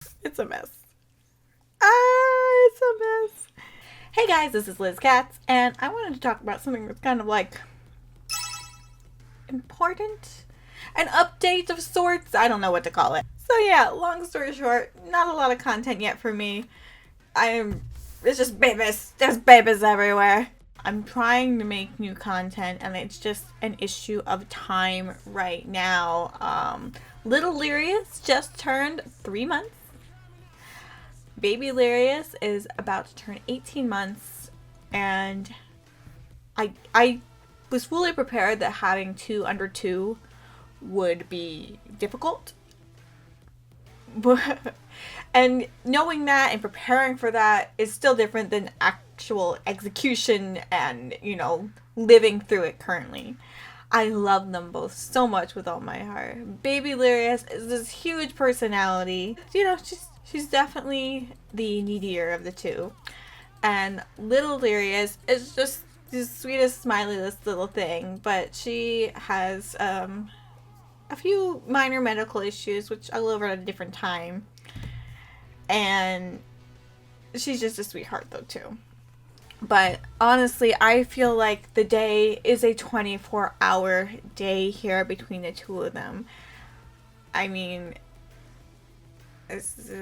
It's a mess. It's a mess. Hey guys, this is Liz Katz, and I wanted to talk about something that's kind of like important. An update of sorts. I don't know what to call it. So yeah, long story short, not a lot of content yet for me. It's just babies. There's babies everywhere. I'm trying to make new content, and it's just an issue of time right now. Little Lyrius just turned 3 months. Baby Lyrius is about to turn 18 months, and I was fully prepared that having two under two would be difficult. And knowing that and preparing for that is still different than actual execution and, living through it currently. I love them both so much with all my heart. Baby Lyrius is this huge personality. She's definitely the needier of the two. And little Lyrius is just the sweetest, smileyest little thing. But she has a few minor medical issues, which I'll go over at a different time. And she's just a sweetheart, though, too. But honestly, I feel like the day is a 24-hour day here between the two of them. I mean, I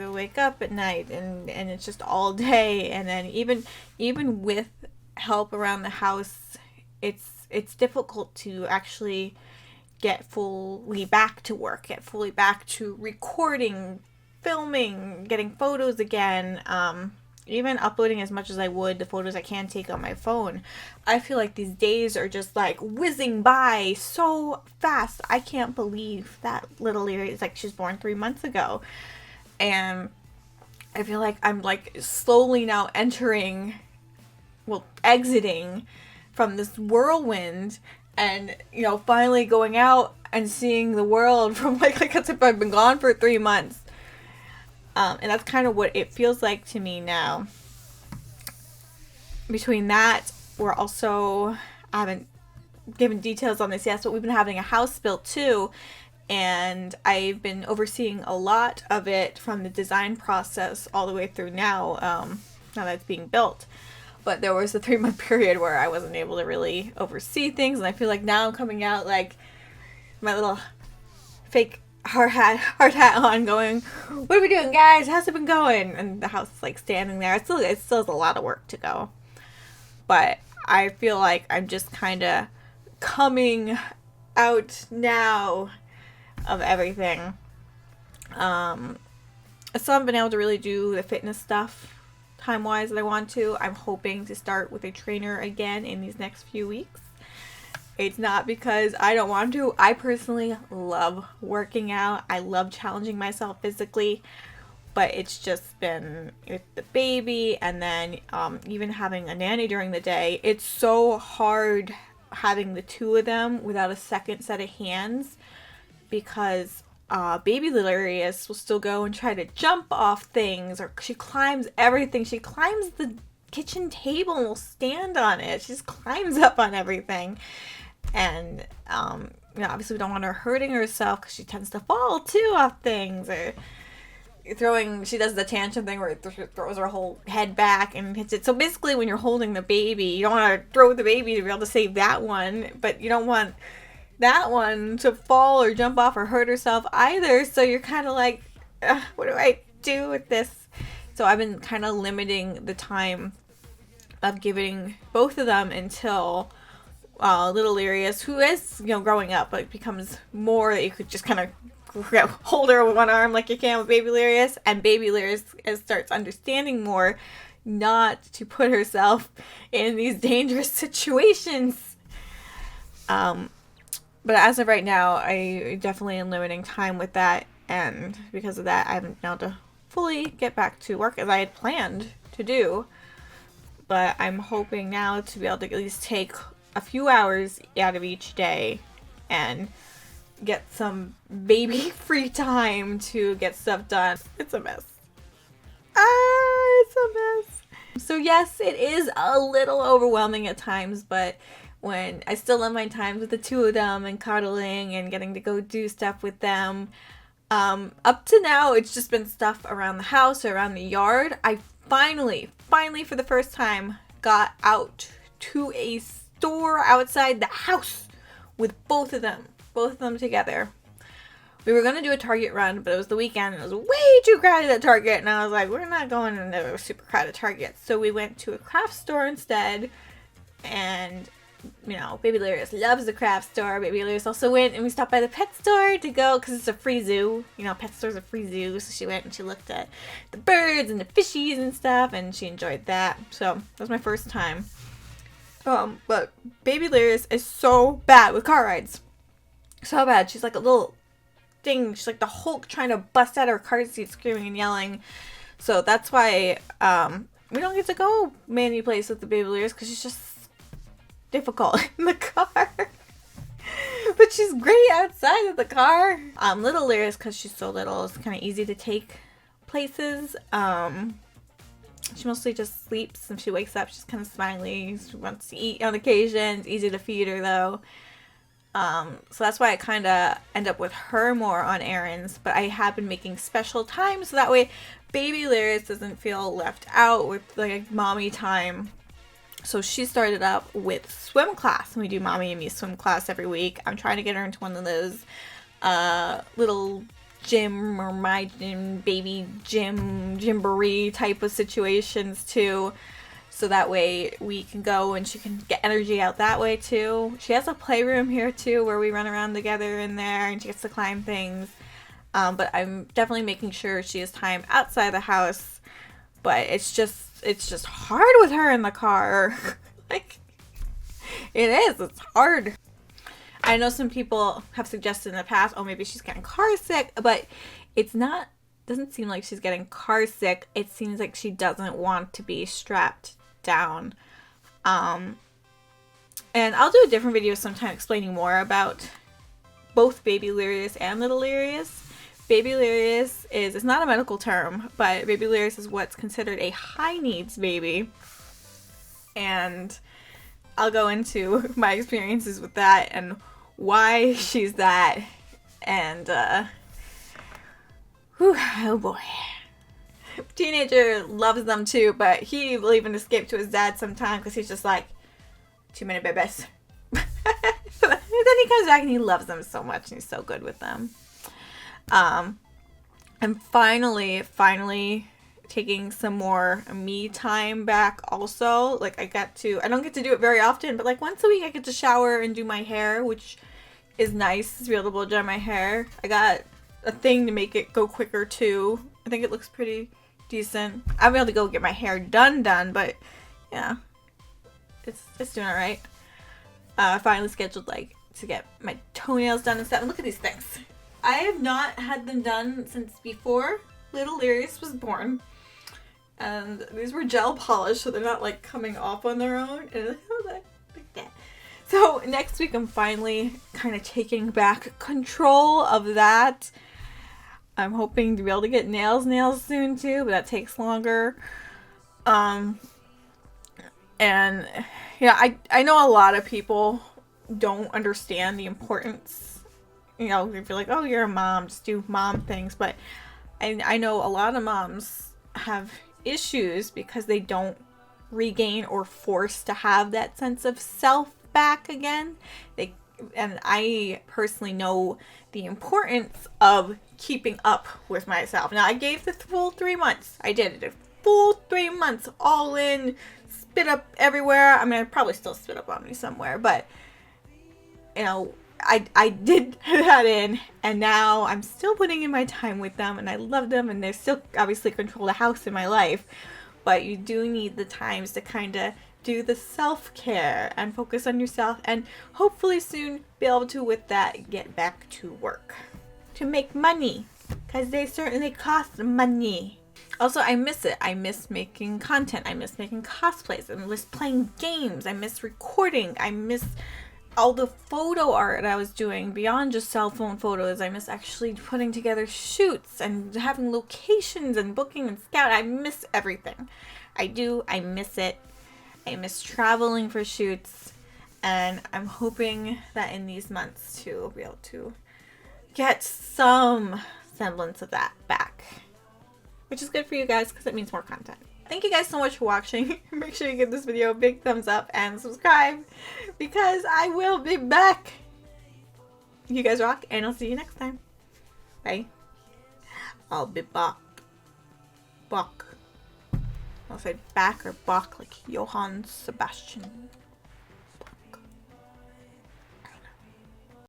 wake up at night and it's just all day, and then even with help around the house, it's difficult to actually get fully back to work, get fully back to recording, filming, getting photos again, even uploading as much as I would the photos I can take on my phone. I feel like these days are just like whizzing by so fast. I can't believe that little Lyria is she's born 3 months ago. And I feel like I'm slowly now exiting from this whirlwind and, finally going out and seeing the world from as if I've been gone for 3 months. And that's kind of what it feels like to me now. Between that, I haven't given details on this yet, but we've been having a house built too. And I've been overseeing a lot of it from the design process all the way through now that it's being built. But there was a 3-month period where I wasn't able to really oversee things. And I feel like now I'm coming out like my little fake hard hat on going, what are we doing, guys? How's it been going? And the house is standing there. It still has a lot of work to go. But I feel like I'm just kind of coming out now of everything. I still haven't been able to really do the fitness stuff time-wise that I want to. I'm hoping to start with a trainer again in these next few weeks. It's not because I don't want to. I personally love working out. I love challenging myself physically. But it's just been with the baby and then even having a nanny during the day. It's so hard having the two of them without a second set of hands. Because baby Lyrius will still go and try to jump off things. Or she climbs everything. She climbs the kitchen table and will stand on it. She just climbs up on everything. And, obviously we don't want her hurting herself because she tends to fall, too, off things. Or she does the tantrum thing where it throws her whole head back and hits it. So basically when you're holding the baby, you don't want to throw the baby to be able to save that one. But you don't want that one to fall or jump off or hurt herself either. So you're kind of like, what do I do with this? So I've been kind of limiting the time of giving both of them until little Lyrius, who is, growing up, but becomes more that you could just kind of hold her with one arm like you can with baby Lyrius, and baby Lyrius starts understanding more not to put herself in these dangerous situations. But as of right now, I definitely am limiting time with that, and because of that, I haven't been able to fully get back to work as I had planned to do. But I'm hoping now to be able to at least take a few hours out of each day and get some baby free time to get stuff done. It's a mess. It's a mess. So yes, it is a little overwhelming at times, but when I still love my times with the two of them and cuddling and getting to go do stuff with them, Up to now, it's just been stuff around the house or around the yard. I finally, for the first time, got out to a store outside the house with both of them together. We were going to do a Target run, but it was the weekend and it was way too crowded at Target. And I was like, we're not going into a super crowded Target. So we went to a craft store instead. And, you know, Baby Lyrius loves the craft store. Baby Lyrius also went and we stopped by the pet store to go because it's a free zoo. You know, pet store's a free zoo. So she went and she looked at the birds and the fishies and stuff. And she enjoyed that. So that was my first time. But Baby Lyrius is so bad with car rides. So bad. She's like a little thing. She's like the Hulk trying to bust out her car seat screaming and yelling. So that's why we don't get to go many places with the Baby Lyrius because she's just difficult in the car. But she's great outside of the car. Little Lyrius, because she's so little, it's kind of easy to take places. She mostly just sleeps. If she wakes up, she's kind of smiley. She wants to eat on occasion. It's easy to feed her, though. So that's why I kind of end up with her more on errands. But I have been making special time, so that way Baby Lyrius doesn't feel left out with, like, mommy time. So she started up with swim class. And we do mommy and me swim class every week. I'm trying to get her into one of those little gym or my gym, baby gym, gymboree type of situations too. So that way we can go and she can get energy out that way too. She has a playroom here too where we run around together in there and she gets to climb things. But I'm definitely making sure she has time outside the house. But it's just hard with her in the car. Like, it's hard. I know some people have suggested in the past, oh, maybe she's getting car sick, but doesn't seem like she's getting car sick. It seems like she doesn't want to be strapped down. And I'll do a different video sometime explaining more about both Baby Lyrius and Little Lyrius. Baby Lyrius it's not a medical term, but Baby Lyrius is what's considered a high needs baby. And I'll go into my experiences with that and why she's that. And, oh boy. Teenager loves them too, but he will even escape to his dad sometime because he's just like, 2-minute babies. Then he comes back and he loves them so much and he's so good with them. And finally taking some more me time back also. Like, I don't get to do it very often, but like once a week I get to shower and do my hair, which is nice to be able to blow dry my hair. I got a thing to make it go quicker too. I think it looks pretty decent. I'll be able to go get my hair done, but yeah, it's doing alright. Finally scheduled like to get my toenails done and stuff. And look at these things. I have not had them done since before Little Lyrius was born. And these were gel polished, so they're not like coming off on their own. And like that. So next week I'm finally kind of taking back control of that. I'm hoping to be able to get nails soon too, but that takes longer. And yeah, I know a lot of people don't understand the importance. You know, if you're like, oh, you're a mom, just do mom things. But I know a lot of moms have issues because they don't regain or force to have that sense of self back again. And I personally know the importance of keeping up with myself. Now, I gave the full 3 months. I did it. A full 3 months, all in, spit up everywhere. I mean, I probably still spit up on me somewhere, but, you know, I did that in, and now I'm still putting in my time with them, and I love them, and they still obviously control the house in my life, but you do need the times to kind of do the self-care and focus on yourself, and hopefully soon be able to, with that, get back to work to make money, because they certainly cost money. Also, I miss it. I miss making content. I miss making cosplays. I miss playing games. I miss recording. I miss all the photo art I was doing beyond just cell phone photos. I miss actually putting together shoots and having locations and booking and scout. I miss everything. I do. I miss it. I miss traveling for shoots, and I'm hoping that in these months to be able to get some semblance of that back, which is good for you guys because it means more content. Thank you guys so much for watching. Make sure you give this video a big thumbs up and subscribe because I will be back. You guys rock, and I'll see you next time. Bye. I'll be back. Bach. I'll say back or Bach like Johann Sebastian.